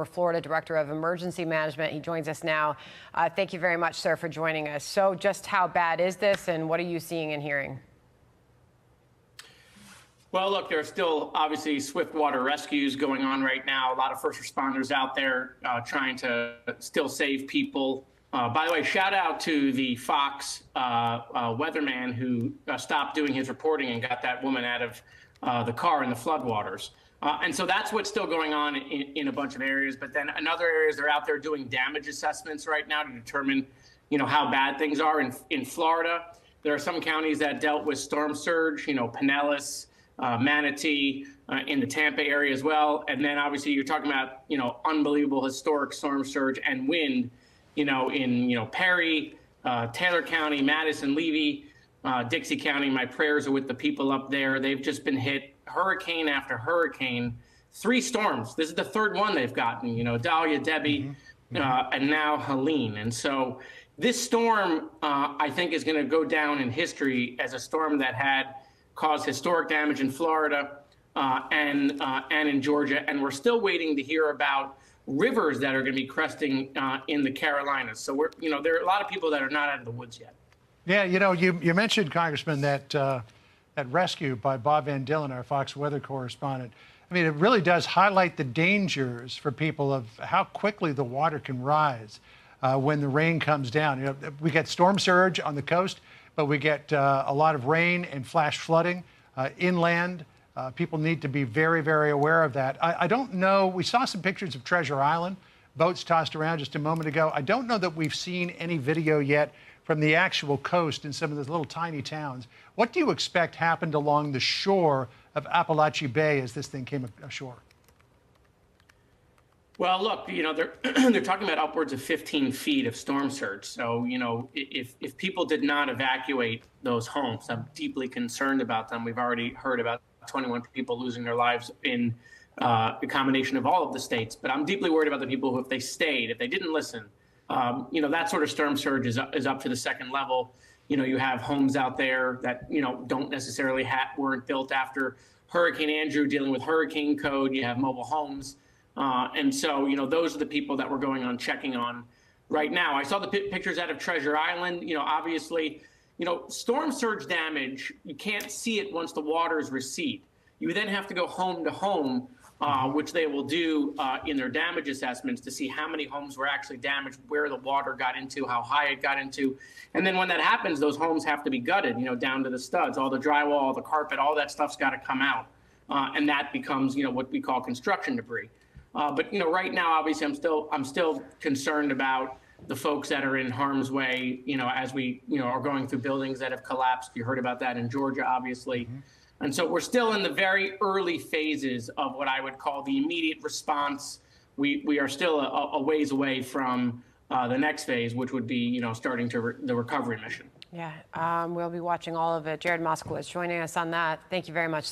former Florida Director of Emergency Management. He joins us now. Thank you very much, sir, for joining us. So just how bad is this, and what are you seeing and hearing? Well, look, there are still obviously swift water rescues going on right now. A lot of first responders out there trying to still save people. By the way, shout out to the Fox weatherman who stopped doing his reporting and got that woman out of the car in the floodwaters. And so that's what's still going on in a bunch of areas. But then in other areas, they're out there doing damage assessments right now to determine, how bad things are. In Florida, there are some counties that dealt with storm surge, Pinellas, Manatee, in the Tampa area as well. And then obviously you're talking about, unbelievable historic storm surge and wind, in, Perry, Taylor County, Madison, Levy, Dixie County. My prayers are with the people up there. They've just been hit hurricane after hurricane, 3 storms. This is the 3rd one they've gotten, Dahlia, Debbie, and now Helene. And so this storm, I think, is going to go down in history as a storm that had caused historic damage in Florida and in Georgia. And we're still waiting to hear about rivers that are going to be cresting in the Carolinas. So there are a lot of people that are not out of the woods yet. Yeah, you mentioned, Congressman, that rescue by Bob Van Dillen, our Fox weather correspondent. I mean, it really does highlight the dangers for people of how quickly the water can rise when the rain comes down. We get storm surge on the coast, but we get a lot of rain and flash flooding inland. People need to be very, very aware of that. I don't know. We saw some pictures of Treasure Island, boats tossed around just a moment ago. I don't know that we've seen any video yet from the actual coast in some of those little tiny towns. What do you expect happened along the shore of Appalachia Bay as this thing came ashore? Well, look, they're talking about upwards of 15 feet of storm surge. So, if people did not evacuate those homes, I'm deeply concerned about them. We've already heard about 21 people losing their lives in a combination of all of the states. But I'm deeply worried about the people who, if they stayed, if they didn't listen, that sort of storm surge is up to the 2nd level. You have homes out there that, don't necessarily weren't built after Hurricane Andrew, dealing with hurricane code. You have mobile homes. And so, those are the people that we're going on checking on right now. I saw the pictures out of Treasure Island. Obviously, storm surge damage, you can't see it once the waters recede. You then have to go home to home, which they will do in their damage assessments to see how many homes were actually damaged, where the water got into, how high it got into. And then when that happens, those homes have to be gutted, down to the studs. All the drywall, all the carpet, all that stuff's got to come out. And that becomes, what we call construction debris. But right now, obviously, I'm still concerned about the folks that are in harm's way, as we, are going through buildings that have collapsed. You heard about that in Georgia, obviously. And so we're still in the very early phases of what I would call the immediate response. We are still a ways away from the next phase, which would be, starting to the recovery mission. Yeah, we'll be watching all of it. Jared Moskowitz joining us on that. Thank you very much, sir.